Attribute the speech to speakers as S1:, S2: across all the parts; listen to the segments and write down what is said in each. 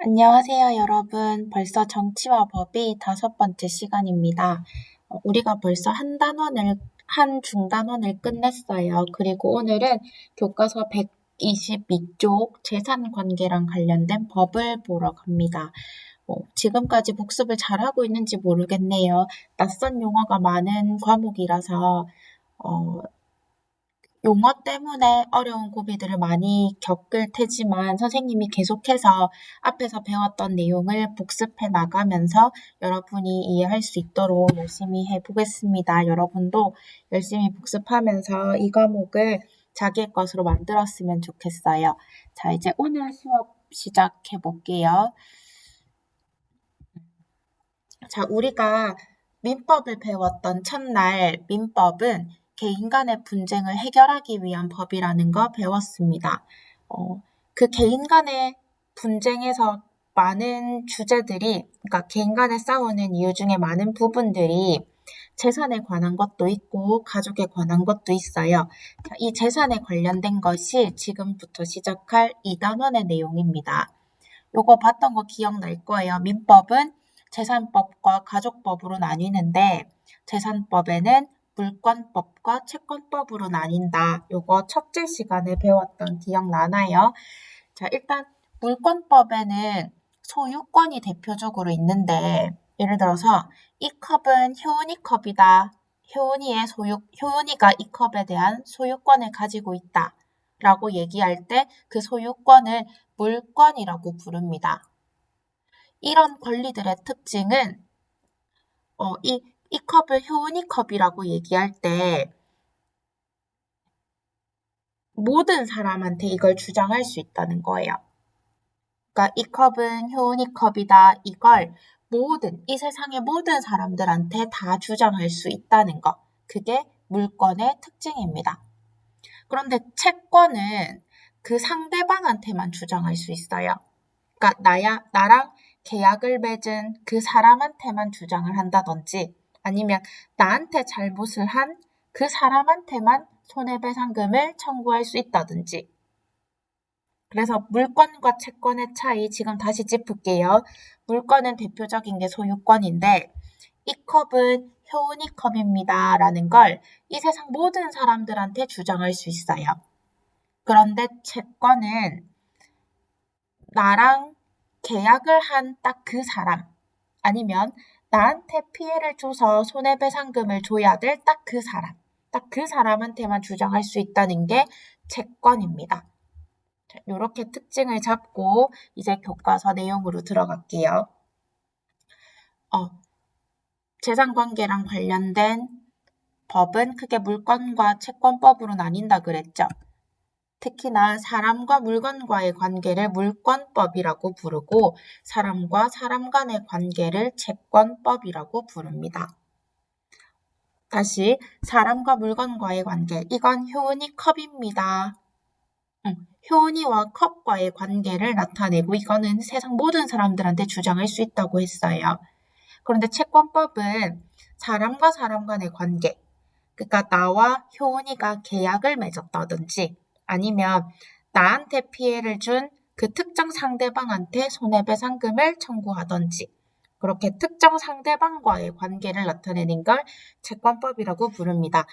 S1: 안녕하세요, 여러분. 벌써 정치와 법이 5번째 시간입니다. 우리가 벌써 한 중단원을 끝냈어요. 그리고 오늘은 교과서 122쪽 재산관계랑 관련된 법을 보러 갑니다. 지금까지 복습을 잘하고 있는지 모르겠네요. 낯선 용어가 많은 과목이라서 용어 때문에 어려운 고비들을 많이 겪을 테지만 선생님이 계속해서 앞에서 배웠던 내용을 복습해 나가면서 여러분이 이해할 수 있도록 열심히 해보겠습니다. 여러분도 열심히 복습하면서 이 과목을 자기의 것으로 만들었으면 좋겠어요. 자, 이제 오늘 수업 시작해 볼게요. 자, 우리가 민법을 배웠던 첫날 민법은 개인 간의 분쟁을 해결하기 위한 법이라는 거 배웠습니다. 그 개인 간의 분쟁에서 많은 주제들이, 그러니까 개인 간에 싸우는 이유 중에 많은 부분들이 재산에 관한 것도 있고 가족에 관한 것도 있어요. 자, 이 재산에 관련된 것이 지금부터 시작할 2단원의 내용입니다. 요거 봤던 거 기억날 거예요. 민법은 재산법과 가족법으로 나뉘는데 재산법에는 물권법과 채권법으로 나뉜다. 요거 첫째 시간에 배웠던 기억나나요? 자, 일단 물권법에는 소유권이 대표적으로 있는데 예를 들어서 이 컵은 효은이 컵이다. 효은이가 이 컵에 대한 소유권을 가지고 있다. 라고 얘기할 때 그 소유권을 물권이라고 부릅니다. 이런 권리들의 특징은 이 컵을 효은이 컵이라고 얘기할 때 모든 사람한테 이걸 주장할 수 있다는 거예요. 그러니까 이 컵은 효은이 컵이다. 이걸 이 세상의 모든 사람들한테 다 주장할 수 있다는 거. 그게 물권의 특징입니다. 그런데 채권은 그 상대방한테만 주장할 수 있어요. 그러니까 나랑 계약을 맺은 그 사람한테만 주장을 한다든지 아니면 나한테 잘못을 한 그 사람한테만 손해배상금을 청구할 수 있다든지. 그래서 물권과 채권의 차이 지금 다시 짚을게요. 물권은 대표적인 게 소유권인데 이 컵은 효은이 컵입니다 라는 걸 이 세상 모든 사람들한테 주장할 수 있어요. 그런데 채권은 나랑 계약을 한 딱 그 사람 아니면 나한테 피해를 줘서 손해배상금을 줘야 될 딱 그 사람한테만 주장할 수 있다는 게 채권입니다. 이렇게 특징을 잡고 이제 교과서 내용으로 들어갈게요. 재산관계랑 관련된 법은 크게 물권과 채권법으로 나뉜다 그랬죠. 특히나 사람과 물건과의 관계를 물권법이라고 부르고 사람과 사람 간의 관계를 채권법이라고 부릅니다. 다시 사람과 물건과의 관계, 이건 효은이 컵입니다. 효은이와 컵과의 관계를 나타내고 이거는 세상 모든 사람들한테 주장할 수 있다고 했어요. 그런데 채권법은 사람과 사람 간의 관계, 그러니까 나와 효은이가 계약을 맺었다든지 아니면 나한테 피해를 준 그 특정 상대방한테 손해배상금을 청구하든지 그렇게 특정 상대방과의 관계를 나타내는 걸 채권법이라고 부릅니다.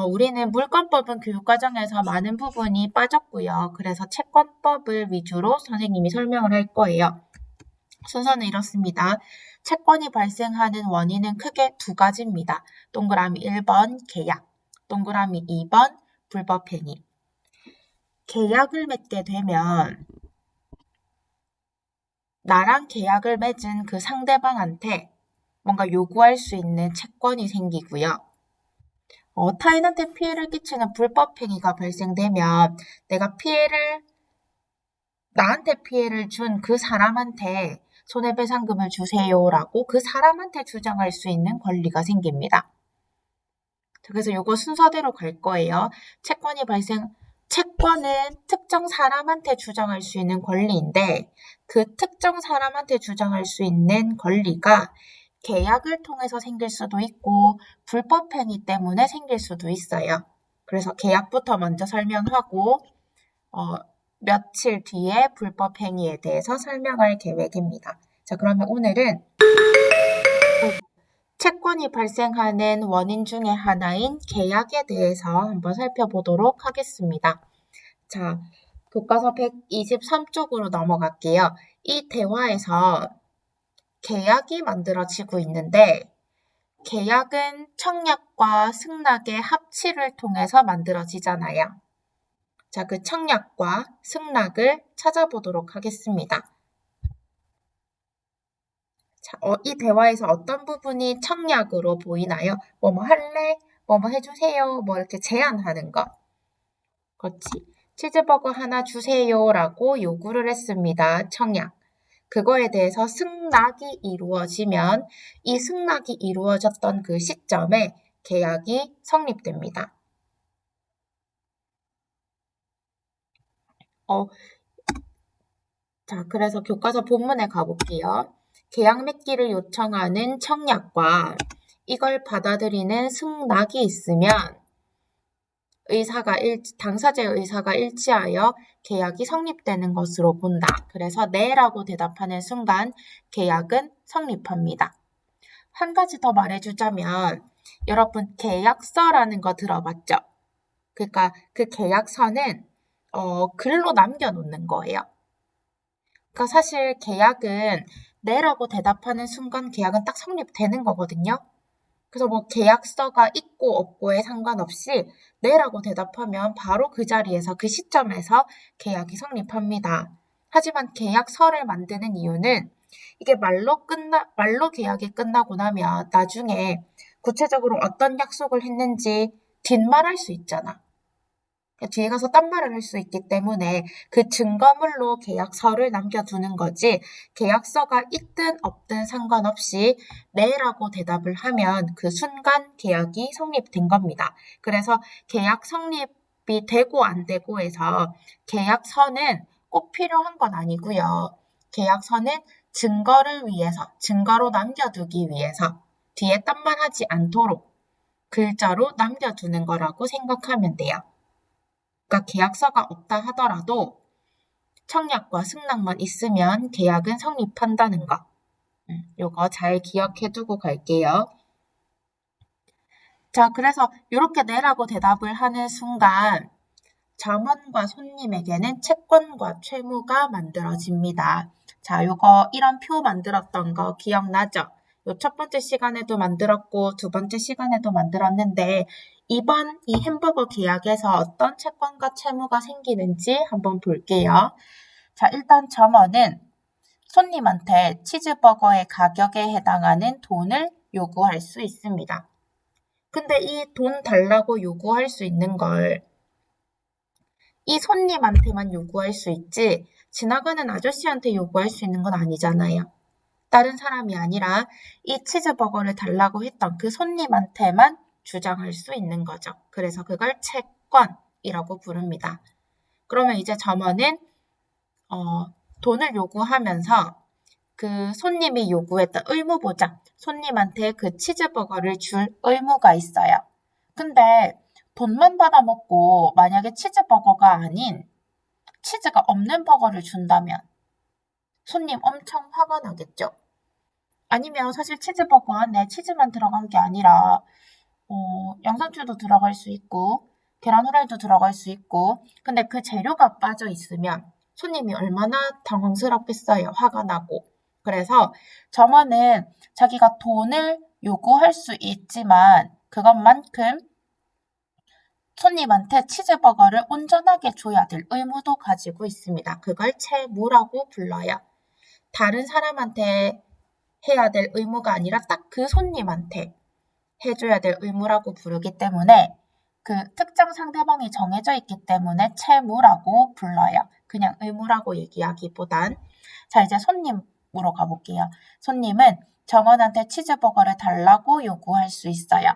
S1: 우리는 물권법은 교육과정에서 많은 부분이 빠졌고요. 그래서 채권법을 위주로 선생님이 설명을 할 거예요. 순서는 이렇습니다. 채권이 발생하는 원인은 크게 두 가지입니다. 동그라미 1번 계약, 동그라미 2번 불법행위. 계약을 맺게 되면 나랑 계약을 맺은 그 상대방한테 뭔가 요구할 수 있는 채권이 생기고요. 타인한테 피해를 끼치는 불법행위가 발생되면 나한테 피해를 준 그 사람한테 손해배상금을 주세요라고 그 사람한테 주장할 수 있는 권리가 생깁니다. 그래서 이거 순서대로 갈 거예요. 채권은 특정 사람한테 주장할 수 있는 권리인데 그 특정 사람한테 주장할 수 있는 권리가 계약을 통해서 생길 수도 있고 불법행위 때문에 생길 수도 있어요. 그래서 계약부터 먼저 설명하고 며칠 뒤에 불법 행위에 대해서 설명할 계획입니다. 자, 그러면 오늘은 채권이 발생하는 원인 중에 하나인 계약에 대해서 한번 살펴보도록 하겠습니다. 자, 교과서 123쪽으로 넘어갈게요. 이 대화에서 계약이 만들어지고 있는데 계약은 청약과 승낙의 합치를 통해서 만들어지잖아요. 자, 그 청약과 승낙을 찾아보도록 하겠습니다. 자, 이 대화에서 어떤 부분이 청약으로 보이나요? 뭐뭐 할래? 뭐뭐 해주세요. 뭐 이렇게 제안하는 거. 그렇지. 치즈버거 하나 주세요라고 요구를 했습니다. 청약. 그거에 대해서 승낙이 이루어지면 이 승낙이 이루어졌던 그 시점에 계약이 성립됩니다. 자, 그래서 교과서 본문에 가볼게요. 계약 맺기를 요청하는 청약과 이걸 받아들이는 승낙이 있으면 당사자의 의사가 일치하여 계약이 성립되는 것으로 본다. 그래서 네라고 대답하는 순간 계약은 성립합니다. 한 가지 더 말해주자면 여러분 계약서라는 거 들어봤죠? 그러니까 그 계약서는 글로 남겨놓는 거예요. 그러니까 사실 계약은 네라고 대답하는 순간 계약은 딱 성립되는 거거든요. 그래서 뭐 계약서가 있고 없고에 상관없이 네라고 대답하면 바로 그 자리에서 그 시점에서 계약이 성립합니다. 하지만 계약서를 만드는 이유는 이게 말로 계약이 끝나고 나면 나중에 구체적으로 어떤 약속을 했는지 뒷말할 수 있잖아. 뒤에 가서 딴 말을 할 수 있기 때문에 그 증거물로 계약서를 남겨두는 거지 계약서가 있든 없든 상관없이 네라고 대답을 하면 그 순간 계약이 성립된 겁니다. 그래서 계약 성립이 되고 안 되고에서 계약서는 꼭 필요한 건 아니고요. 계약서는 증거를 위해서, 증거로 남겨두기 위해서 뒤에 딴 말 하지 않도록 글자로 남겨두는 거라고 생각하면 돼요. 그러니까 계약서가 없다 하더라도 청약과 승낙만 있으면 계약은 성립한다는 거. 요거 잘 기억해 두고 갈게요. 자, 그래서 이렇게 네라고 대답을 하는 순간 점원과 손님에게는 채권과 채무가 만들어집니다. 자, 요거 이런 표 만들었던 거 기억나죠? 요 첫 번째 시간에도 만들었고 두 번째 시간에도 만들었는데 이번 이 햄버거 계약에서 어떤 채권과 채무가 생기는지 한번 볼게요. 자, 일단 점원은 손님한테 치즈버거의 가격에 해당하는 돈을 요구할 수 있습니다. 근데 이 돈 달라고 요구할 수 있는 걸 이 손님한테만 요구할 수 있지 지나가는 아저씨한테 요구할 수 있는 건 아니잖아요. 다른 사람이 아니라 이 치즈버거를 달라고 했던 그 손님한테만 주장할 수 있는 거죠. 그래서 그걸 채권이라고 부릅니다. 그러면 이제 점원은 돈을 요구하면서 그 손님이 요구했던 의무보장, 손님한테 그 치즈버거를 줄 의무가 있어요. 근데 돈만 받아먹고 만약에 치즈버거가 아닌 치즈가 없는 버거를 준다면 손님 엄청 화가 나겠죠? 아니면 사실 치즈버거 안에 치즈만 들어간 게 아니라 양상추도 들어갈 수 있고 계란 후라이도 들어갈 수 있고 근데 그 재료가 빠져 있으면 손님이 얼마나 당황스럽겠어요. 화가 나고. 그래서 점원은 자기가 돈을 요구할 수 있지만 그것만큼 손님한테 치즈버거를 온전하게 줘야 될 의무도 가지고 있습니다. 그걸 채무라고 불러요. 다른 사람한테 해야 될 의무가 아니라 딱 그 손님한테 해줘야 될 의무라고 부르기 때문에 그 특정 상대방이 정해져 있기 때문에 채무라고 불러요. 그냥 의무라고 얘기하기보단. 자, 이제 손님으로 가볼게요. 손님은 점원한테 치즈버거를 달라고 요구할 수 있어요.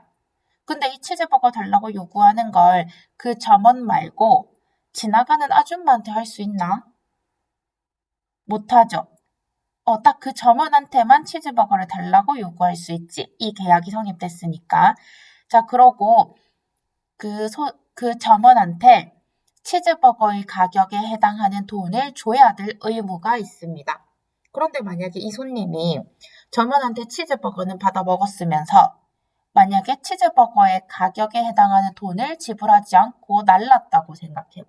S1: 근데 이 치즈버거 달라고 요구하는 걸 그 점원 말고 지나가는 아줌마한테 할 수 있나? 못하죠. 딱 그 점원한테만 치즈버거를 달라고 요구할 수 있지. 이 계약이 성립됐으니까. 자, 그러고 그 점원한테 치즈버거의 가격에 해당하는 돈을 줘야 될 의무가 있습니다. 그런데 만약에 이 손님이 점원한테 치즈버거는 받아 먹었으면서 만약에 치즈버거의 가격에 해당하는 돈을 지불하지 않고 날랐다고 생각해봐.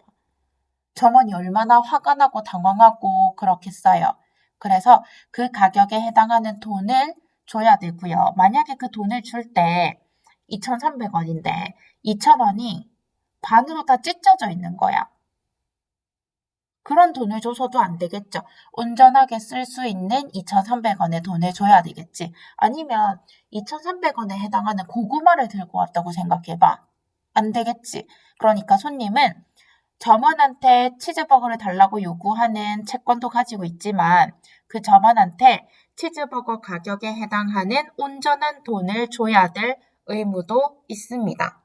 S1: 점원이 얼마나 화가 나고 당황하고 그렇겠어요. 그래서 그 가격에 해당하는 돈을 줘야 되고요. 만약에 그 돈을 줄 때 2,300원인데 2,000원이 반으로 다 찢어져 있는 거야. 그런 돈을 줘서도 안 되겠죠. 온전하게 쓸 수 있는 2,300원의 돈을 줘야 되겠지. 아니면 2,300원에 해당하는 고구마를 들고 왔다고 생각해봐. 안 되겠지. 그러니까 손님은 점원한테 치즈버거를 달라고 요구하는 채권도 가지고 있지만 그 점원한테 치즈버거 가격에 해당하는 온전한 돈을 줘야 될 의무도 있습니다.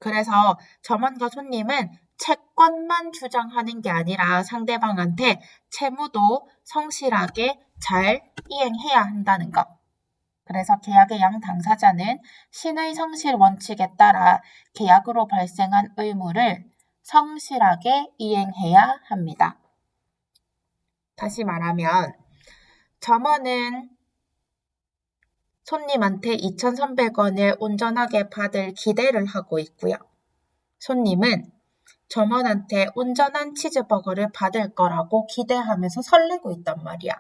S1: 그래서 점원과 손님은 채권만 주장하는 게 아니라 상대방한테 채무도 성실하게 잘 이행해야 한다는 것. 그래서 계약의 양 당사자는 신의 성실 원칙에 따라 계약으로 발생한 의무를 성실하게 이행해야 합니다. 다시 말하면 점원은 손님한테 2,300원을 온전하게 받을 기대를 하고 있고요. 손님은 점원한테 온전한 치즈버거를 받을 거라고 기대하면서 설레고 있단 말이야.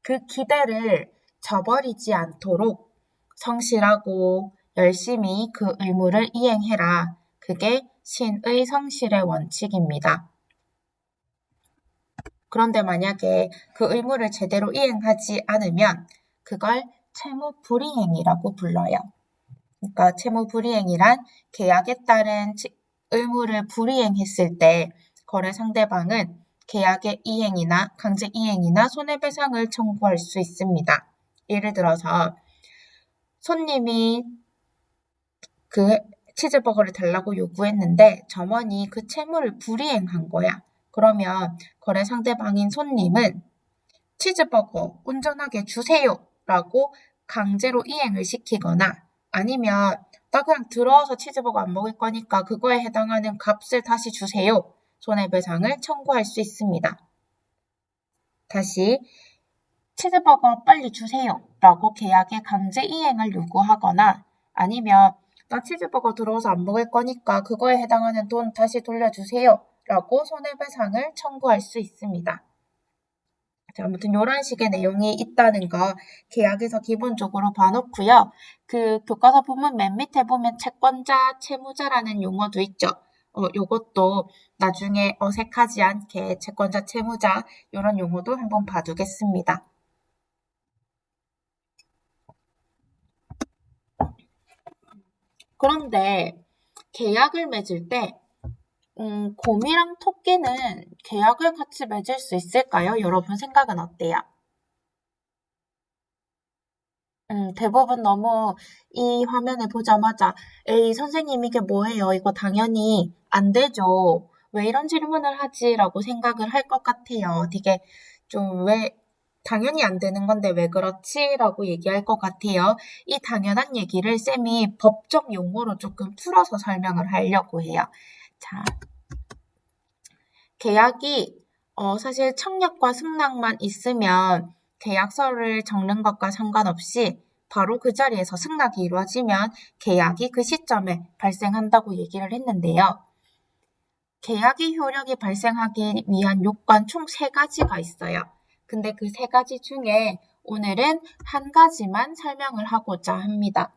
S1: 그 기대를 저버리지 않도록 성실하고 열심히 그 의무를 이행해라. 그게 신의 성실의 원칙입니다. 그런데 만약에 그 의무를 제대로 이행하지 않으면 그걸 채무불이행이라고 불러요. 그러니까 채무불이행이란 계약에 따른 의무를 불이행했을 때 거래 상대방은 계약의 이행이나 강제 이행이나 손해배상을 청구할 수 있습니다. 예를 들어서 손님이 그 치즈버거를 달라고 요구했는데 점원이 그 채무를 불이행한 거야. 그러면 거래 상대방인 손님은 치즈버거 온전하게 주세요 라고 강제로 이행을 시키거나 아니면 나 그냥 들어와서 치즈버거 안 먹을 거니까 그거에 해당하는 값을 다시 주세요. 손해배상을 청구할 수 있습니다. 다시 치즈버거 빨리 주세요 라고 계약의 강제 이행을 요구하거나 아니면 나 치즈버거 들어와서 안 먹을 거니까 그거에 해당하는 돈 다시 돌려주세요 라고 손해배상을 청구할 수 있습니다. 자, 아무튼 이런 식의 내용이 있다는 거 계약에서 기본적으로 봐놓고요. 그 교과서 부분 맨 밑에 보면 채권자, 채무자라는 용어도 있죠. 요것도 나중에 어색하지 않게 채권자, 채무자 이런 용어도 한번 봐두겠습니다. 그런데 계약을 맺을 때 곰이랑 토끼는 계약을 같이 맺을 수 있을까요? 여러분 생각은 어때요? 대부분 너무 이 화면을 보자마자 에이 선생님 이게 뭐예요? 이거 당연히 안 되죠. 왜 이런 질문을 하지? 라고 생각을 할 것 같아요. 되게 좀 왜 당연히 안 되는 건데 왜 그렇지? 라고 얘기할 것 같아요. 이 당연한 얘기를 쌤이 법적 용어로 조금 풀어서 설명을 하려고 해요. 자, 계약이 사실 청약과 승낙만 있으면 계약서를 적는 것과 상관없이 바로 그 자리에서 승낙이 이루어지면 계약이 그 시점에 발생한다고 얘기를 했는데요. 계약의 효력이 발생하기 위한 요건 총 3가지가 있어요. 근데 그 3가지 중에 오늘은 한 가지만 설명을 하고자 합니다.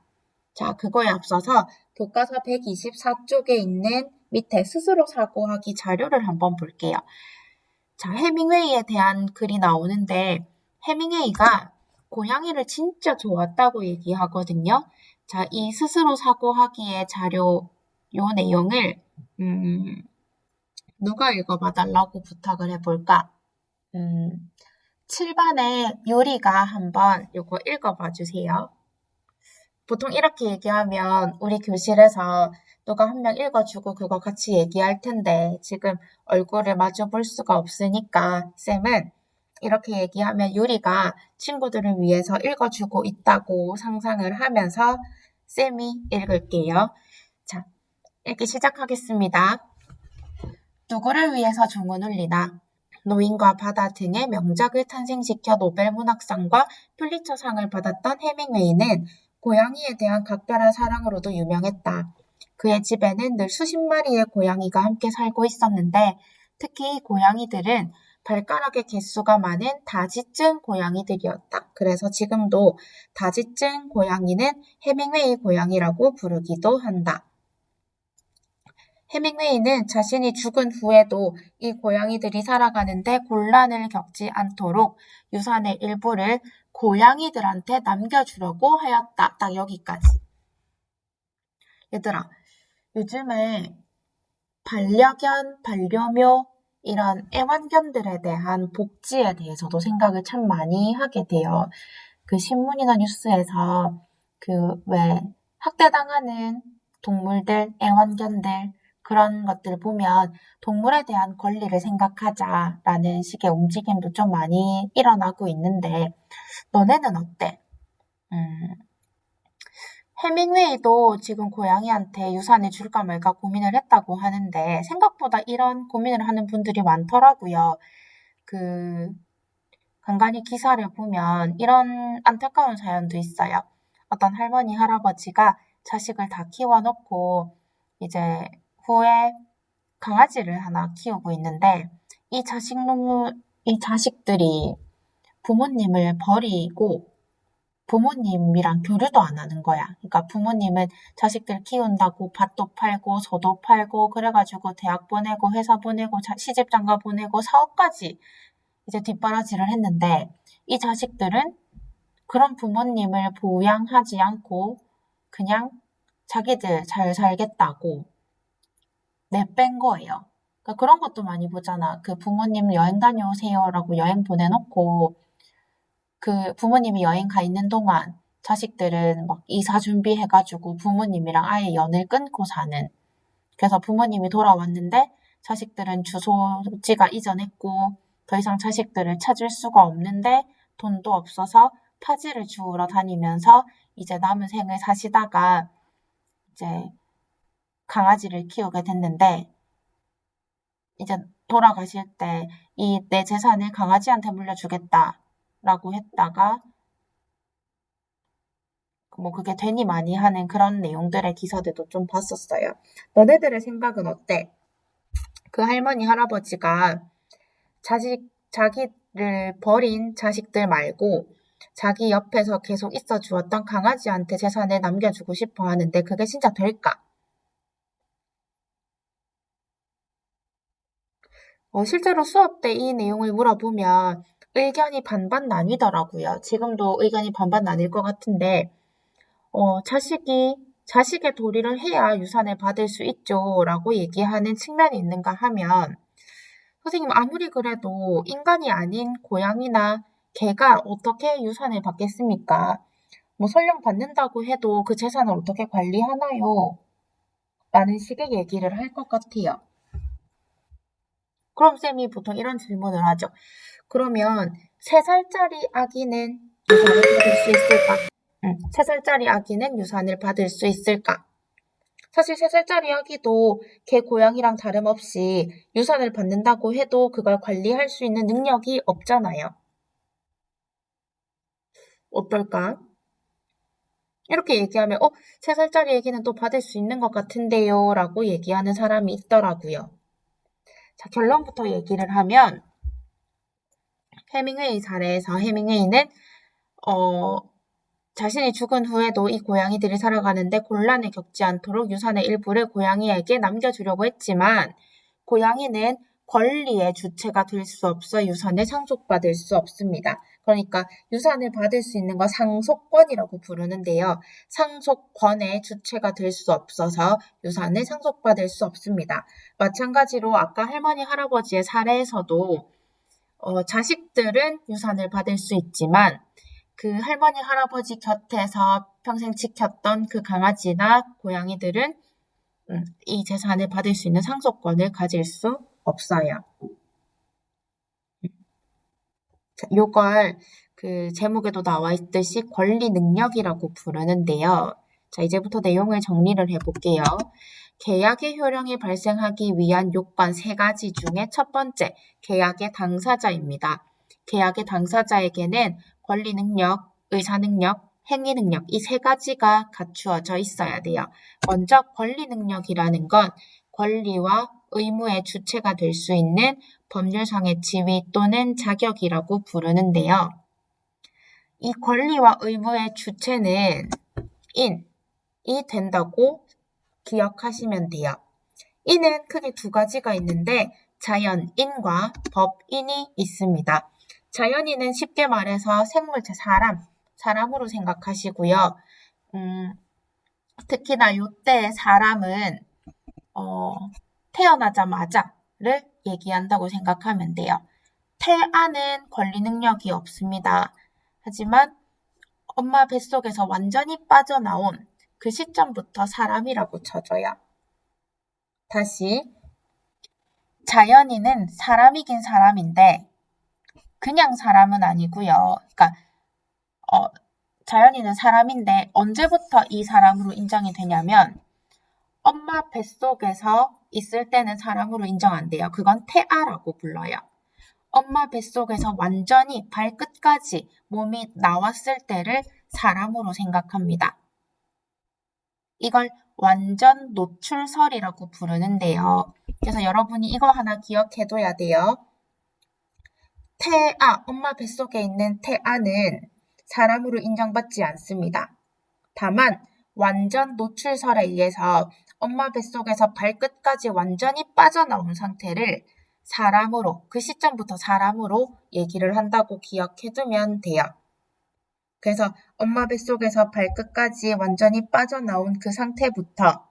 S1: 자, 그거에 앞서서 교과서 124쪽에 있는 밑에 스스로 사고하기 자료를 한번 볼게요. 자, 해밍웨이에 대한 글이 나오는데 해밍웨이가 고양이를 진짜 좋았다고 얘기하거든요. 자, 이 스스로 사고하기의 자료 요 내용을 누가 읽어봐 달라고 부탁을 해볼까? 7반의 유리가 한번 요거 읽어봐 주세요. 보통 이렇게 얘기하면 우리 교실에서 누가 한 명 읽어주고 그거 같이 얘기할 텐데 지금 얼굴을 마주 볼 수가 없으니까 쌤은 이렇게 얘기하면 유리가 친구들을 위해서 읽어주고 있다고 상상을 하면서 쌤이 읽을게요. 자, 읽기 시작하겠습니다. 누구를 위해서 종은 울리나. 노인과 바다 등의 명작을 탄생시켜 노벨 문학상과 퓰리처상을 받았던 해밍웨이는 고양이에 대한 각별한 사랑으로도 유명했다. 그의 집에는 늘 수십 마리의 고양이가 함께 살고 있었는데 특히 이 고양이들은 발가락의 개수가 많은 다지증 고양이들이었다. 그래서 지금도 다지증 고양이는 해밍웨이 고양이라고 부르기도 한다. 해밍웨이는 자신이 죽은 후에도 이 고양이들이 살아가는데 곤란을 겪지 않도록 유산의 일부를 고양이들한테 남겨주려고 하였다. 딱 여기까지. 얘들아, 요즘에 반려견, 반려묘 이런 애완견들에 대한 복지에 대해서도 생각을 참 많이 하게 돼요. 그 신문이나 뉴스에서 그 왜 학대당하는 동물들, 애완견들 그런 것들 보면 동물에 대한 권리를 생각하자라는 식의 움직임도 좀 많이 일어나고 있는데 너네는 어때? 해밍웨이도 지금 고양이한테 유산을 줄까 말까 고민을 했다고 하는데 생각보다 이런 고민을 하는 분들이 많더라고요. 간간히 기사를 보면 이런 안타까운 사연도 있어요. 어떤 할머니, 할아버지가 자식을 다 키워놓고 이제 후에 강아지를 하나 키우고 있는데 이 자식들이 부모님을 버리고 부모님이랑 교류도 안 하는 거야. 그러니까 부모님은 자식들 키운다고 밭도 팔고 소도 팔고 그래가지고 대학 보내고 회사 보내고 시집 장가 보내고 사업까지 이제 뒷바라지를 했는데 이 자식들은 그런 부모님을 보양하지 않고 그냥 자기들 잘 살겠다고 내뺀 거예요. 그러니까 그런 것도 많이 보잖아. 그 부모님 여행 다녀오세요라고 여행 보내놓고 그 부모님이 여행 가 있는 동안 자식들은 막 이사 준비해가지고 부모님이랑 아예 연을 끊고 사는. 그래서 부모님이 돌아왔는데 자식들은 주소지가 이전했고 더 이상 자식들을 찾을 수가 없는데 돈도 없어서 파지를 주우러 다니면서 이제 남은 생을 사시다가 이제 강아지를 키우게 됐는데 이제 돌아가실 때 이 내 재산을 강아지한테 물려주겠다라고 했다가 뭐 그게 되니 많이 하는 그런 내용들의 기사들도 좀 봤었어요. 너네들의 생각은 어때? 그 할머니, 할아버지가 자기를 버린 자식들 말고 자기 옆에서 계속 있어 주었던 강아지한테 재산을 남겨주고 싶어 하는데 그게 진짜 될까? 실제로 수업 때 이 내용을 물어보면 의견이 반반 나뉘더라고요. 지금도 의견이 반반 나뉠 것 같은데, 자식의 도리를 해야 유산을 받을 수 있죠. 라고 얘기하는 측면이 있는가 하면, 선생님, 아무리 그래도 인간이 아닌 고양이나 개가 어떻게 유산을 받겠습니까? 뭐 설령 받는다고 해도 그 재산을 어떻게 관리하나요? 라는 식의 얘기를 할 것 같아요. 그럼 쌤이 보통 이런 질문을 하죠. 그러면 3살짜리 아기는 유산을 받을 수 있을까? 3살짜리 아기는 유산을 받을 수 있을까? 사실 3살짜리 아기도 개, 고양이랑 다름없이 유산을 받는다고 해도 그걸 관리할 수 있는 능력이 없잖아요. 어떨까? 이렇게 얘기하면 3살짜리 아기는 또 받을 수 있는 것 같은데요 라고 얘기하는 사람이 있더라고요. 자, 결론부터 얘기를 하면 해밍웨이 사례에서 해밍웨이는 자신이 죽은 후에도 이 고양이들이 살아가는데 곤란을 겪지 않도록 유산의 일부를 고양이에게 남겨주려고 했지만 고양이는 권리의 주체가 될 수 없어 유산을 상속받을 수 없습니다. 그러니까 유산을 받을 수 있는 거 상속권이라고 부르는데요. 상속권의 주체가 될 수 없어서 유산을 상속받을 수 없습니다. 마찬가지로 아까 할머니, 할아버지의 사례에서도 자식들은 유산을 받을 수 있지만 그 할머니, 할아버지 곁에서 평생 지켰던 그 강아지나 고양이들은 이 재산을 받을 수 있는 상속권을 가질 수 없어요. 자, 요걸 그 제목에도 나와 있듯이 권리 능력이라고 부르는데요. 자, 이제부터 내용을 정리를 해볼게요. 계약의 효력이 발생하기 위한 요건 3가지 중에 첫 번째, 계약의 당사자입니다. 계약의 당사자에게는 권리 능력, 의사 능력, 행위 능력 이 3가지가 갖추어져 있어야 돼요. 먼저 권리 능력이라는 건 권리와 의무의 주체가 될 수 있는 법률상의 지위 또는 자격이라고 부르는데요. 이 권리와 의무의 주체는 인이 된다고 기억하시면 돼요. 인은 크게 2가지가 있는데 자연인과 법인이 있습니다. 자연인은 쉽게 말해서 생물체 사람으로 생각하시고요. 특히나 요때 사람은 태어나자마자를 얘기한다고 생각하면 돼요. 태아는 권리 능력이 없습니다. 하지만 엄마 뱃속에서 완전히 빠져나온 그 시점부터 사람이라고 쳐줘요. 다시 자연인은 사람이긴 사람인데 그냥 사람은 아니고요. 그러니까 자연인은 사람인데 언제부터 이 사람으로 인정이 되냐면 엄마 뱃속에서 있을 때는 사람으로 인정 안 돼요. 그건 태아라고 불러요. 엄마 뱃속에서 완전히 발끝까지 몸이 나왔을 때를 사람으로 생각합니다. 이걸 완전 노출설이라고 부르는데요. 그래서 여러분이 이거 하나 기억해둬야 돼요. 엄마 뱃속에 있는 태아는 사람으로 인정받지 않습니다. 다만 완전 노출설에 의해서 엄마 뱃속에서 발끝까지 완전히 빠져나온 상태를 사람으로, 그 시점부터 사람으로 얘기를 한다고 기억해두면 돼요. 그래서 엄마 뱃속에서 발끝까지 완전히 빠져나온 그 상태부터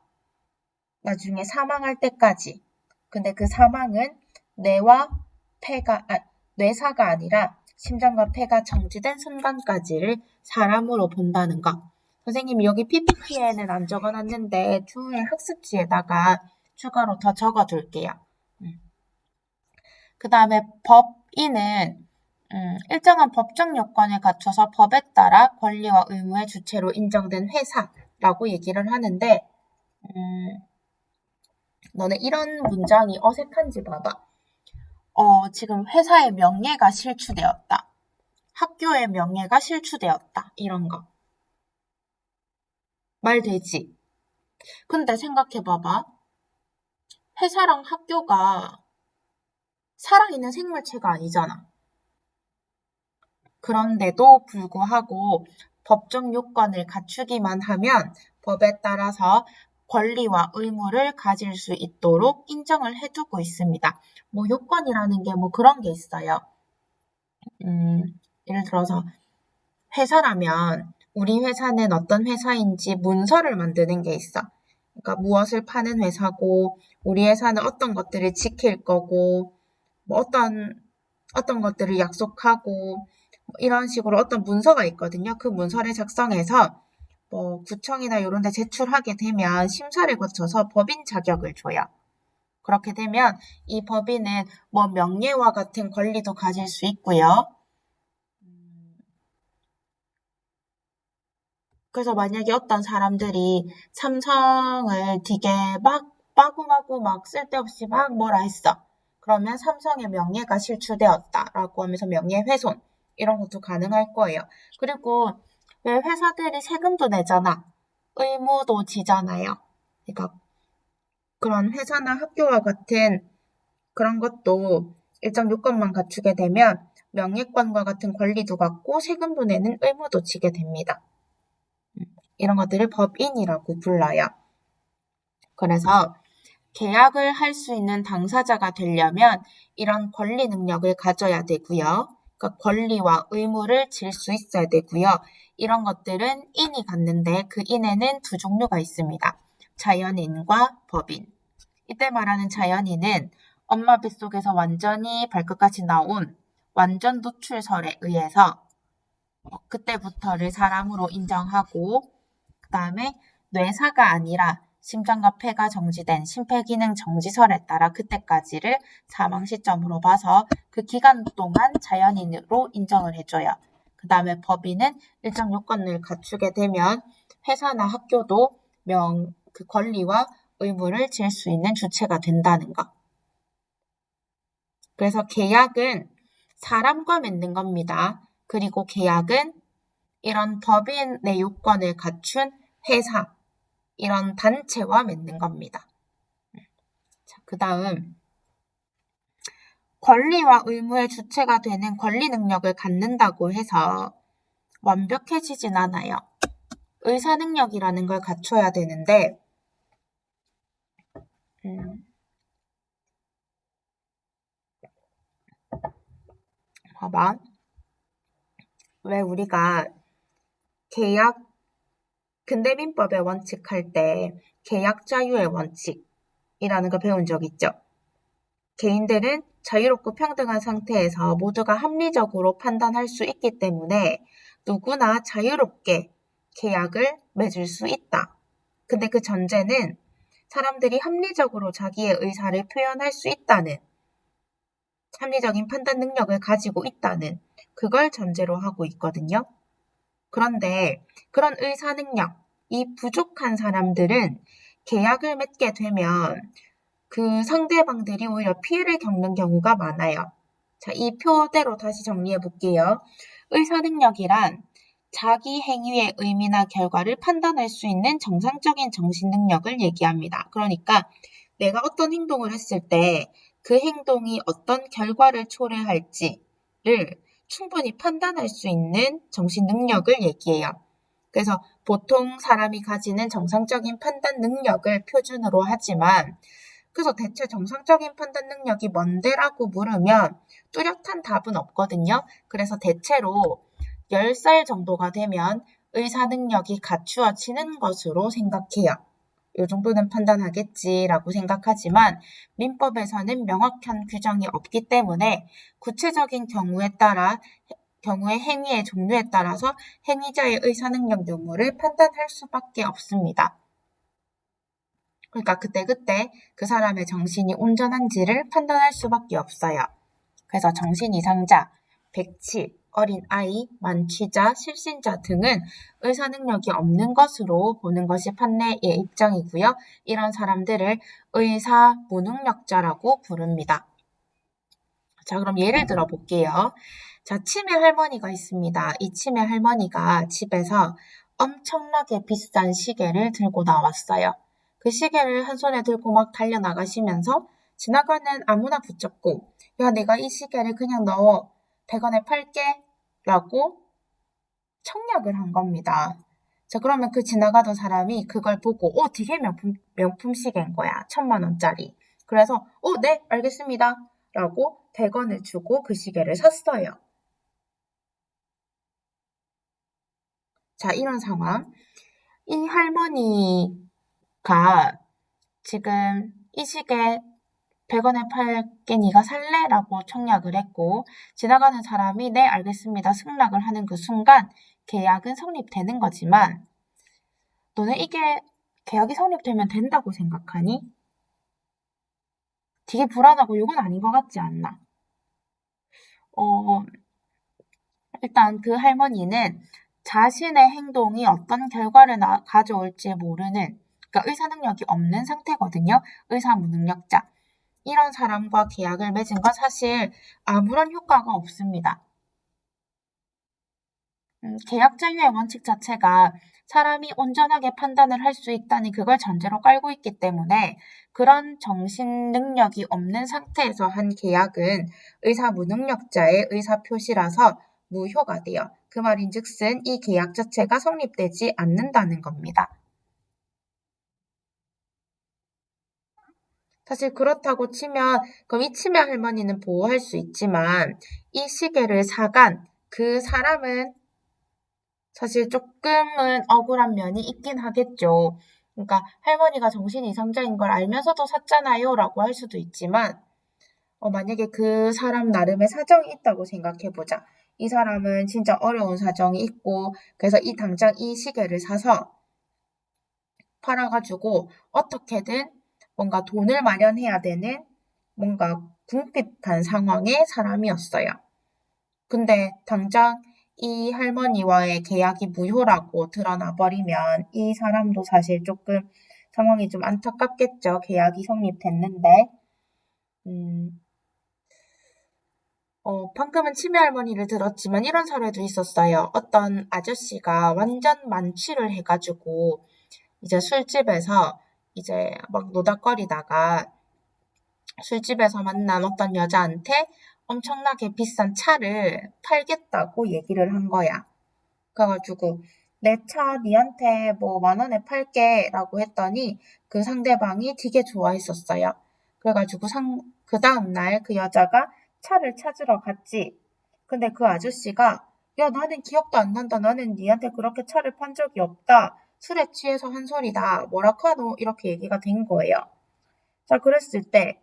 S1: 나중에 사망할 때까지, 근데 그 사망은 뇌사가 아니라 심장과 폐가 정지된 순간까지를 사람으로 본다는 것. 선생님이 여기 PPT에는 안 적어놨는데 추후에 학습지에다가 추가로 더 적어둘게요. 그 다음에 법인은 일정한 법적 요건을 갖춰서 법에 따라 권리와 의무의 주체로 인정된 회사라고 얘기를 하는데 너네 이런 문장이 어색한지 봐봐. 지금 회사의 명예가 실추되었다. 학교의 명예가 실추되었다. 이런 거. 말 되지? 근데 생각해봐봐. 회사랑 학교가 살아있는 생물체가 아니잖아. 그런데도 불구하고 법적 요건을 갖추기만 하면 법에 따라서 권리와 의무를 가질 수 있도록 인정을 해두고 있습니다. 뭐 요건이라는 게 뭐 그런 게 있어요. 예를 들어서 회사라면 우리 회사는 어떤 회사인지 문서를 만드는 게 있어. 그러니까 무엇을 파는 회사고 우리 회사는 어떤 것들을 지킬 거고 뭐 어떤 것들을 약속하고 이런 식으로 어떤 문서가 있거든요. 그 문서를 작성해서 뭐 구청이나 이런 데 제출하게 되면 심사를 거쳐서 법인 자격을 줘요. 그렇게 되면 이 법인은 뭐 명예와 같은 권리도 가질 수 있고요. 그래서 만약에 어떤 사람들이 삼성을 되게 막 마구마구 막 쓸데없이 막 뭐라 했어. 그러면 삼성의 명예가 실추되었다라고 하면서 명예훼손 이런 것도 가능할 거예요. 그리고 왜 회사들이 세금도 내잖아. 의무도 지잖아요. 그러니까 그런 회사나 학교와 같은 그런 것도 일정 요건만 갖추게 되면 명예권과 같은 권리도 갖고 세금도 내는 의무도 지게 됩니다. 이런 것들을 법인이라고 불러요. 그래서 계약을 할 수 있는 당사자가 되려면 이런 권리 능력을 가져야 되고요. 그러니까 권리와 의무를 질 수 있어야 되고요. 이런 것들은 인이 갖는데 그 인에는 2 종류가 있습니다. 자연인과 법인. 이때 말하는 자연인은 엄마 뱃속에서 완전히 발끝까지 나온 완전 노출설에 의해서 그때부터를 사람으로 인정하고 그 다음에 뇌사가 아니라 심장과 폐가 정지된 심폐기능 정지설에 따라 그때까지를 사망 시점으로 봐서 그 기간 동안 자연인으로 인정을 해줘요. 그 다음에 법인은 일정 요건을 갖추게 되면 회사나 학교도 그 권리와 의무를 질 수 있는 주체가 된다는 것. 그래서 계약은 사람과 맺는 겁니다. 그리고 계약은 이런 법인의 요건을 갖춘 회사, 이런 단체와 맺는 겁니다. 자, 그 다음 권리와 의무의 주체가 되는 권리 능력을 갖는다고 해서 완벽해지진 않아요. 의사 능력이라는 걸 갖춰야 되는데 봐봐. 왜 우리가 근대민법의 원칙 할 때 계약 자유의 원칙이라는 거 배운 적 있죠? 개인들은 자유롭고 평등한 상태에서 모두가 합리적으로 판단할 수 있기 때문에 누구나 자유롭게 계약을 맺을 수 있다. 근데 그 전제는 사람들이 합리적으로 자기의 의사를 표현할 수 있다는, 합리적인 판단 능력을 가지고 있다는 그걸 전제로 하고 있거든요. 그런데 그런 의사 능력이 부족한 사람들은 계약을 맺게 되면 그 상대방들이 오히려 피해를 겪는 경우가 많아요. 자, 이 표대로 다시 정리해 볼게요. 의사 능력이란 자기 행위의 의미나 결과를 판단할 수 있는 정상적인 정신 능력을 얘기합니다. 그러니까 내가 어떤 행동을 했을 때 그 행동이 어떤 결과를 초래할지를 충분히 판단할 수 있는 정신 능력을 얘기해요. 그래서 보통 사람이 가지는 정상적인 판단 능력을 표준으로 하지만 그래서 대체 정상적인 판단 능력이 뭔데라고 물으면 뚜렷한 답은 없거든요. 그래서 대체로 10살 정도가 되면 의사 능력이 갖추어지는 것으로 생각해요. 이 정도는 판단하겠지라고 생각하지만 민법에서는 명확한 규정이 없기 때문에 구체적인 경우의 행위의 종류에 따라서 행위자의 의사 능력 유무를 판단할 수밖에 없습니다. 그러니까 그때그때 그 사람의 정신이 온전한지를 판단할 수밖에 없어요. 그래서 정신 이상자, 백치, 어린아이, 만취자, 실신자 등은 의사 능력이 없는 것으로 보는 것이 판례의 입장이고요. 이런 사람들을 의사 무능력자라고 부릅니다. 자, 그럼 예를 들어 볼게요. 자, 치매 할머니가 있습니다. 이 치매 할머니가 집에서 엄청나게 비싼 시계를 들고 나왔어요. 그 시계를 한 손에 들고 막 달려나가시면서 지나가는 아무나 붙잡고 야, 내가 이 시계를 그냥 너 100원에 팔게 라고 청약을 한 겁니다. 자, 그러면 그 지나가던 사람이 그걸 보고 되게 명품 시계인 거야. 1000만 원짜리. 그래서 네, 알겠습니다. 라고 100원을 주고 그 시계를 샀어요. 자, 이런 상황. 이 할머니가 지금 이 시계 100원에 팔게 네가 살래? 라고 청약을 했고 지나가는 사람이 네, 알겠습니다. 승낙을 하는 그 순간 계약은 성립되는 거지만 너는 이게 계약이 성립되면 된다고 생각하니? 되게 불안하고 이건 아닌 것 같지 않나? 일단 그 할머니는 자신의 행동이 어떤 결과를 가져올지 모르는, 그러니까 의사 능력이 없는 상태거든요. 의사 무능력자. 이런 사람과 계약을 맺은 건 사실 아무런 효과가 없습니다. 계약 자유의 원칙 자체가 사람이 온전하게 판단을 할 수 있다니 그걸 전제로 깔고 있기 때문에 그런 정신 능력이 없는 상태에서 한 계약은 의사 무능력자의 의사 표시라서 무효가 돼요. 그 말인즉슨 이 계약 자체가 성립되지 않는다는 겁니다. 사실 그렇다고 치면 그럼 이 치매 할머니는 보호할 수 있지만 이 시계를 사간 그 사람은 사실 조금은 억울한 면이 있긴 하겠죠. 그러니까 할머니가 정신 이상자인 걸 알면서도 샀잖아요 라고 할 수도 있지만 만약에 그 사람 나름의 사정이 있다고 생각해보자. 이 사람은 진짜 어려운 사정이 있고 그래서 당장 이 시계를 사서 팔아가지고 어떻게든 뭔가 돈을 마련해야 되는 뭔가 궁핍한 상황의 사람이었어요. 근데 당장 이 할머니와의 계약이 무효라고 드러나 버리면 이 사람도 사실 조금 상황이 좀 안타깝겠죠. 계약이 성립됐는데. 음, 방금은 치매 할머니를 들었지만 이런 사례도 있었어요. 어떤 아저씨가 완전 만취를 해가지고 이제 술집에서 이제 막 노닥거리다가 술집에서 만난 어떤 여자한테 엄청나게 비싼 차를 팔겠다고 얘기를 한 거야. 그래가지고 내 차 니한테 뭐 10,000원에 팔게 라고 했더니 그 상대방이 되게 좋아했었어요. 그래가지고 그 다음날 그 여자가 차를 찾으러 갔지. 근데 그 아저씨가 야 나는 기억도 안 난다. 나는 니한테 그렇게 차를 판 적이 없다. 술에 취해서 한 소리다. 뭐라카노 이렇게 얘기가 된 거예요. 자 그랬을 때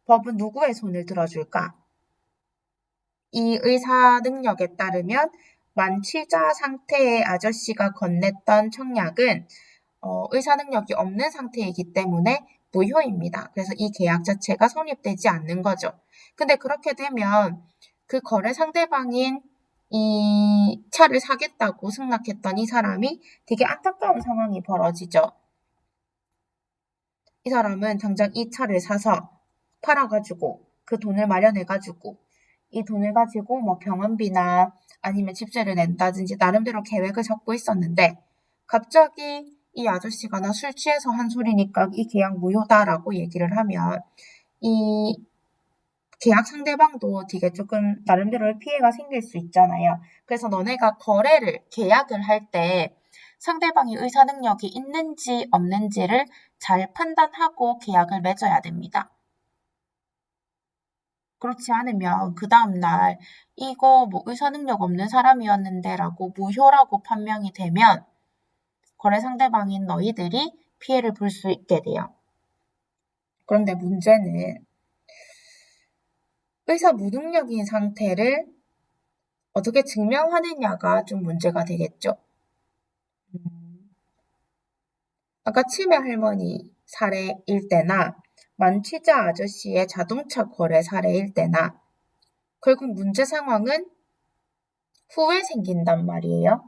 S1: 법은 누구의 손을 들어줄까? 이 의사 능력에 따르면 만취자 상태의 아저씨가 건넸던 청약은 의사 능력이 없는 상태이기 때문에 무효입니다. 그래서 이 계약 자체가 성립되지 않는 거죠. 근데 그렇게 되면 그 거래 상대방인 이 차를 사겠다고 승낙했던 이 사람이 되게 안타까운 상황이 벌어지죠. 이 사람은 당장 이 차를 사서 팔아가지고 그 돈을 마련해가지고 이 돈을 가지고 뭐 병원비나 아니면 집세를 낸다든지 나름대로 계획을 잡고 있었는데 갑자기 이 아저씨가 나 술 취해서 한 소리니까 이 계약 무효다라고 얘기를 하면 이 계약 상대방도 되게 조금 나름대로의 피해가 생길 수 있잖아요. 그래서 너네가 계약을 할 때 상대방이 의사 능력이 있는지 없는지를 잘 판단하고 계약을 맺어야 됩니다. 그렇지 않으면 그 다음날 이거 뭐 의사 능력 없는 사람이었는데라고 무효라고 판명이 되면 거래 상대방인 너희들이 피해를 볼 수 있게 돼요. 그런데 문제는 의사 무능력인 상태를 어떻게 증명하느냐가 좀 문제가 되겠죠. 아까 치매 할머니 사례일 때나 만취자 아저씨의 자동차 거래 사례일 때나 결국 문제 상황은 후에 생긴단 말이에요.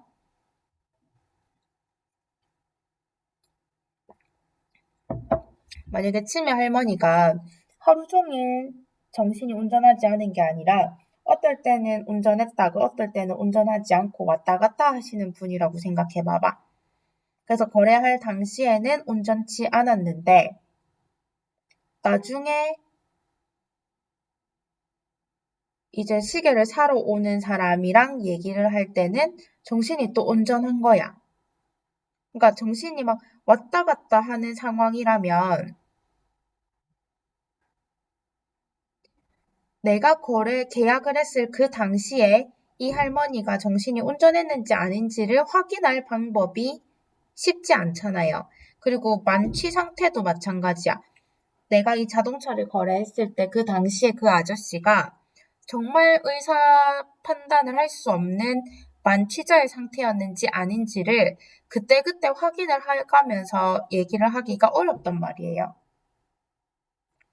S1: 만약에 치매 할머니가 하루 종일 정신이 운전하지 않은 게 아니라 어떨 때는 운전했다가 어떨 때는 운전하지 않고 왔다 갔다 하시는 분이라고 생각해 봐봐. 그래서 거래할 당시에는 운전치 않았는데 나중에 이제 시계를 사러 오는 사람이랑 얘기를 할 때는 정신이 또 온전한 거야. 그러니까 정신이 막 왔다 갔다 하는 상황이라면 내가 계약을 했을 그 당시에 이 할머니가 정신이 온전했는지 아닌지를 확인할 방법이 쉽지 않잖아요. 그리고 만취 상태도 마찬가지야. 내가 이 자동차를 거래했을 때 그 당시에 그 아저씨가 정말 의사 판단을 할 수 없는 만취자의 상태였는지 아닌지를 그때그때 확인을 해가면서 얘기를 하기가 어렵단 말이에요.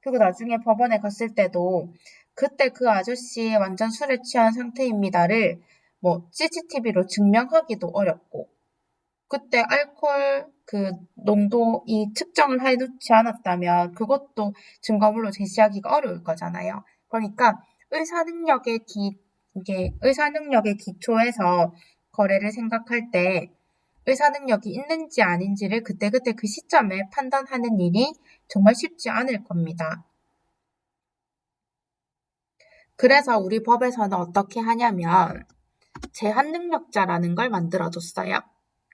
S1: 그리고 나중에 법원에 갔을 때도 그때 그 아저씨 완전 술에 취한 상태입니다를 뭐 CCTV로 증명하기도 어렵고 그때 알코올 그 농도이 측정을 해놓지 않았다면 그것도 증거물로 제시하기가 어려울 거잖아요. 그러니까 이게 의사 능력의 기초에서 거래를 생각할 때 의사 능력이 있는지 아닌지를 그때그때 그 시점에 판단하는 일이 정말 쉽지 않을 겁니다. 그래서 우리 법에서는 어떻게 하냐면 제한능력자라는 걸 만들어줬어요.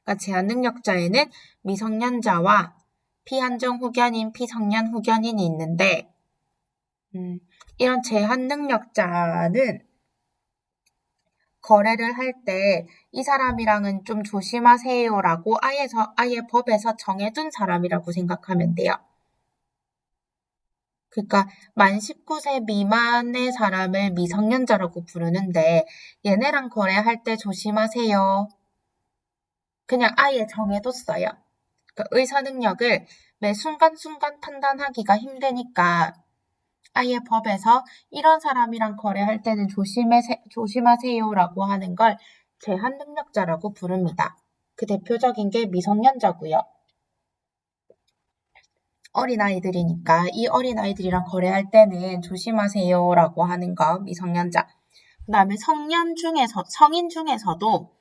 S1: 그러니까 제한능력자에는 미성년자와 피한정 후견인, 피성년 후견인이 있는데 이런 제한능력자는 거래를 할 때 이 사람이랑은 좀 조심하세요라고 아예 법에서 정해둔 사람이라고 생각하면 돼요. 그러니까 만 19세 미만의 사람을 미성년자라고 부르는데 얘네랑 거래할 때 조심하세요. 그냥 아예 정해뒀어요. 그러니까 의사 능력을 매 순간순간 판단하기가 힘드니까 아예 법에서 이런 사람이랑 거래할 때는 조심하세요라고 하는 걸 제한 능력자라고 부릅니다. 그 대표적인 게 미성년자고요. 어린아이들이니까 이 어린아이들이랑 거래할 때는 조심하세요라고 하는 거 미성년자. 그 다음에 성인 중에서도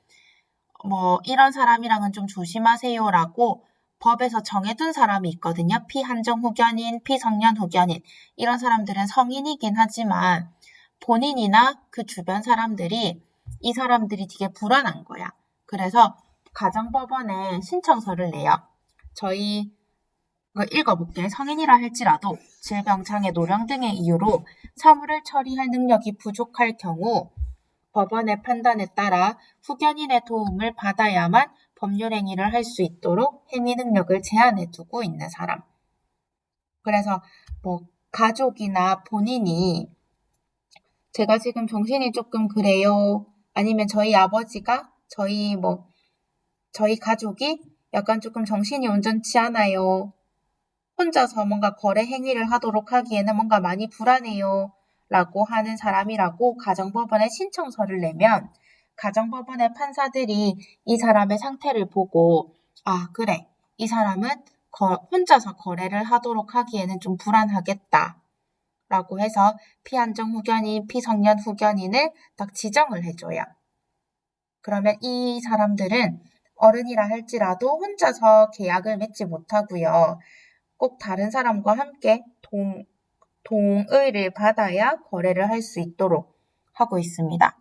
S1: 이런 사람이랑은 좀 조심하세요라고 법에서 정해둔 사람이 있거든요. 피한정 후견인, 피성년 후견인. 이런 사람들은 성인이긴 하지만 본인이나 그 주변 사람들이 이 사람들이 되게 불안한 거야. 그래서 가정법원에 신청서를 내요. 저희 읽어볼게. 성인이라 할지라도 질병, 장애, 노령 등의 이유로 사무를 처리할 능력이 부족할 경우 법원의 판단에 따라 후견인의 도움을 받아야만 법률 행위를 할 수 있도록 행위 능력을 제한해 두고 있는 사람. 그래서 가족이나 본인이 제가 지금 정신이 조금 그래요. 아니면 저희 아버지가 저희 가족이 약간 조금 정신이 온전치 않아요. 혼자서 뭔가 거래 행위를 하도록 하기에는 뭔가 많이 불안해요. 라고 하는 사람이라고 가정법원에 신청서를 내면 가정법원의 판사들이 이 사람의 상태를 보고 그래. 이 사람은 혼자서 거래를 하도록 하기에는 좀 불안하겠다. 라고 해서 피한정 후견인, 피성년 후견인을 딱 지정을 해줘요. 그러면 이 사람들은 어른이라 할지라도 혼자서 계약을 맺지 못하고요. 꼭 다른 사람과 함께 동의를 받아야 거래를 할 수 있도록 하고 있습니다.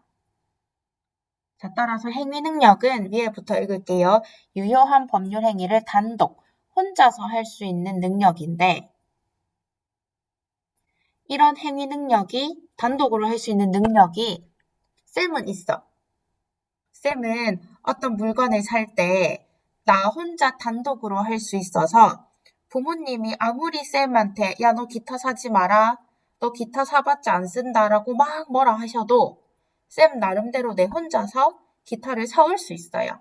S1: 자, 따라서 행위 능력은 위에부터 읽을게요. 유효한 법률 행위를 단독, 혼자서 할 수 있는 능력인데 이런 행위 능력이 단독으로 할 수 있는 능력이 쌤은 있어. 쌤은 어떤 물건을 살 때 나 혼자 단독으로 할 수 있어서 부모님이 아무리 쌤한테 야, 너 기타 사지 마라. 너 기타 사봤자 안 쓴다라고 막 뭐라 하셔도 쌤 나름대로 내 혼자서 기타를 사올 수 있어요.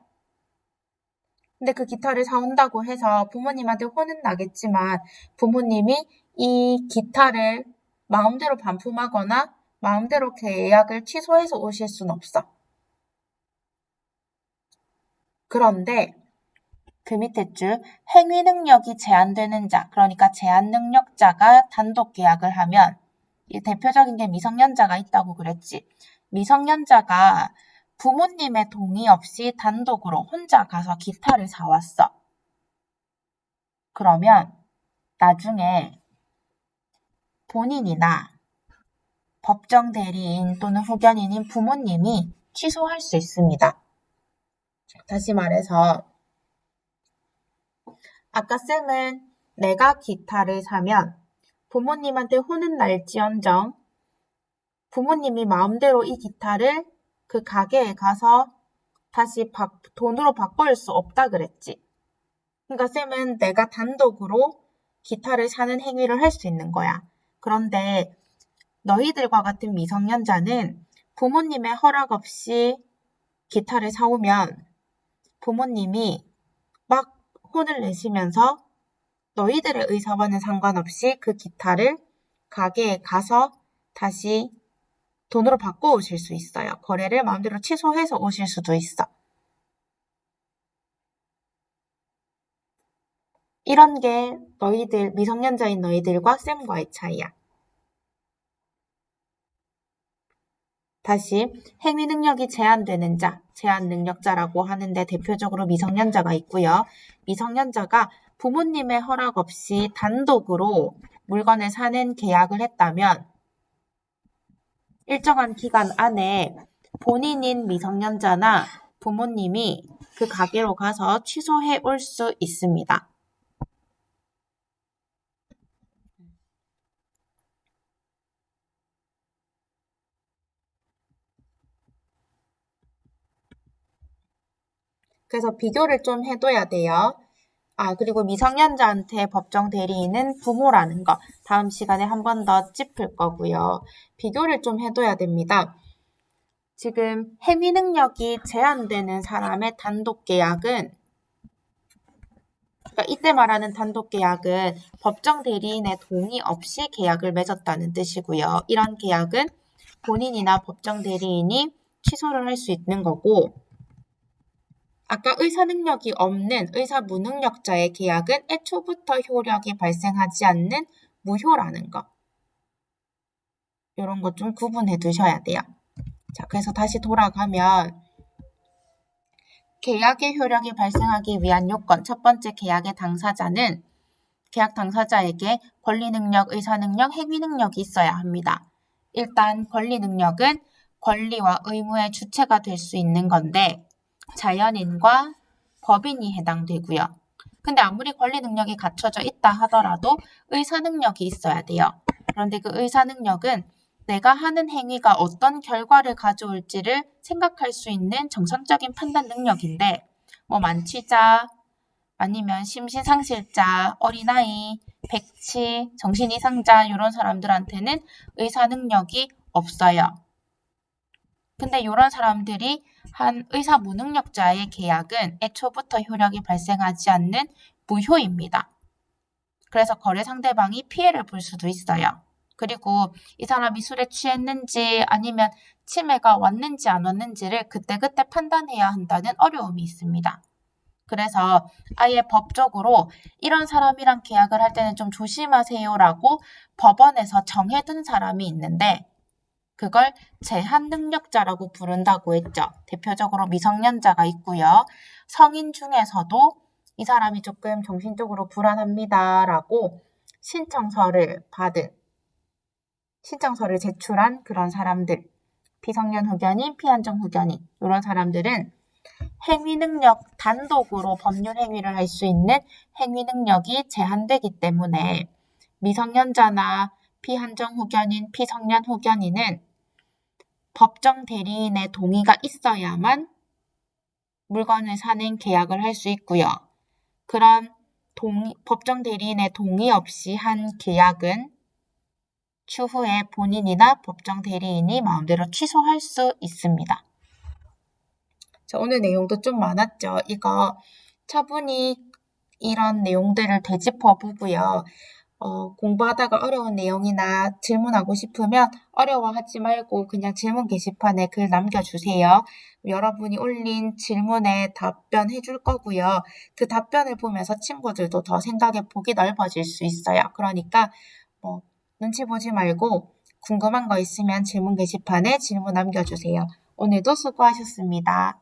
S1: 근데 그 기타를 사온다고 해서 부모님한테 혼은 나겠지만 부모님이 이 기타를 마음대로 반품하거나 마음대로 계약을 취소해서 오실 순 없어. 그런데 그 밑에 줄 행위 능력이 제한되는 자, 그러니까 제한 능력자가 단독 계약을 하면 이 대표적인 게 미성년자가 있다고 그랬지. 미성년자가 부모님의 동의 없이 단독으로 혼자 가서 기타를 사왔어. 그러면 나중에 본인이나 법정 대리인 또는 후견인인 부모님이 취소할 수 있습니다. 다시 말해서 아까 쌤은 내가 기타를 사면 부모님한테 혼은 날지언정 부모님이 마음대로 이 기타를 그 가게에 가서 다시 돈으로 바꿀 수 없다 그랬지. 그러니까 쌤은 내가 단독으로 기타를 사는 행위를 할 수 있는 거야. 그런데 너희들과 같은 미성년자는 부모님의 허락 없이 기타를 사오면 부모님이 막 혼을 내시면서 너희들의 의사와는 상관없이 그 기타를 가게에 가서 다시 돈으로 바꿔 오실 수 있어요. 거래를 마음대로 취소해서 오실 수도 있어. 이런 게 미성년자인 너희들과 쌤과의 차이야. 다시 행위 능력이 제한되는 자, 제한 능력자라고 하는데 대표적으로 미성년자가 있고요. 미성년자가 부모님의 허락 없이 단독으로 물건을 사는 계약을 했다면 일정한 기간 안에 본인인 미성년자나 부모님이 그 가게로 가서 취소해 올 수 있습니다. 그래서 비교를 좀 해둬야 돼요. 그리고 미성년자한테 법정 대리인은 부모라는 거 다음 시간에 한 번 더 짚을 거고요. 비교를 좀 해둬야 됩니다. 지금 행위 능력이 제한되는 사람의 단독 계약은 그러니까 이때 말하는 단독 계약은 법정 대리인의 동의 없이 계약을 맺었다는 뜻이고요. 이런 계약은 본인이나 법정 대리인이 취소를 할 수 있는 거고 아까 의사 능력이 없는 의사 무능력자의 계약은 애초부터 효력이 발생하지 않는 무효라는 거. 이런 것 좀 구분해 두셔야 돼요. 자, 그래서 다시 돌아가면 계약의 효력이 발생하기 위한 요건, 첫 번째 계약의 당사자는 계약 당사자에게 권리 능력, 의사 능력, 행위 능력이 있어야 합니다. 일단 권리 능력은 권리와 의무의 주체가 될 수 있는 건데 자연인과 법인이 해당되고요. 근데 아무리 권리 능력이 갖춰져 있다 하더라도 의사 능력이 있어야 돼요. 그런데 그 의사 능력은 내가 하는 행위가 어떤 결과를 가져올지를 생각할 수 있는 정상적인 판단 능력인데 뭐 만취자, 아니면 심신상실자, 어린아이, 백치, 정신이상자 이런 사람들한테는 의사 능력이 없어요. 근데 이런 사람들이 한 의사 무능력자의 계약은 애초부터 효력이 발생하지 않는 무효입니다. 그래서 거래 상대방이 피해를 볼 수도 있어요. 그리고 이 사람이 술에 취했는지 아니면 치매가 왔는지 안 왔는지를 그때그때 판단해야 한다는 어려움이 있습니다. 그래서 아예 법적으로 이런 사람이랑 계약을 할 때는 좀 조심하세요라고 법원에서 정해둔 사람이 있는데 그걸 제한능력자라고 부른다고 했죠. 대표적으로 미성년자가 있고요. 성인 중에서도 이 사람이 조금 정신적으로 불안합니다라고 신청서를 제출한 그런 사람들, 비성년 후견인, 피한정 후견인 이런 사람들은 행위 능력, 단독으로 법률 행위를 할 수 있는 행위 능력이 제한되기 때문에 미성년자나 피한정 후견인, 피성년 후견인은 법정 대리인의 동의가 있어야만 물건을 사는 계약을 할 수 있고요. 그런 법정 대리인의 동의 없이 한 계약은 추후에 본인이나 법정 대리인이 마음대로 취소할 수 있습니다. 자, 오늘 내용도 좀 많았죠. 이거 차분히 이런 내용들을 되짚어 보고요. 공부하다가 어려운 내용이나 질문하고 싶으면 어려워하지 말고 그냥 질문 게시판에 글 남겨주세요. 여러분이 올린 질문에 답변해 줄 거고요. 그 답변을 보면서 친구들도 더 생각의 폭이 넓어질 수 있어요. 그러니까 눈치 보지 말고 궁금한 거 있으면 질문 게시판에 질문 남겨주세요. 오늘도 수고하셨습니다.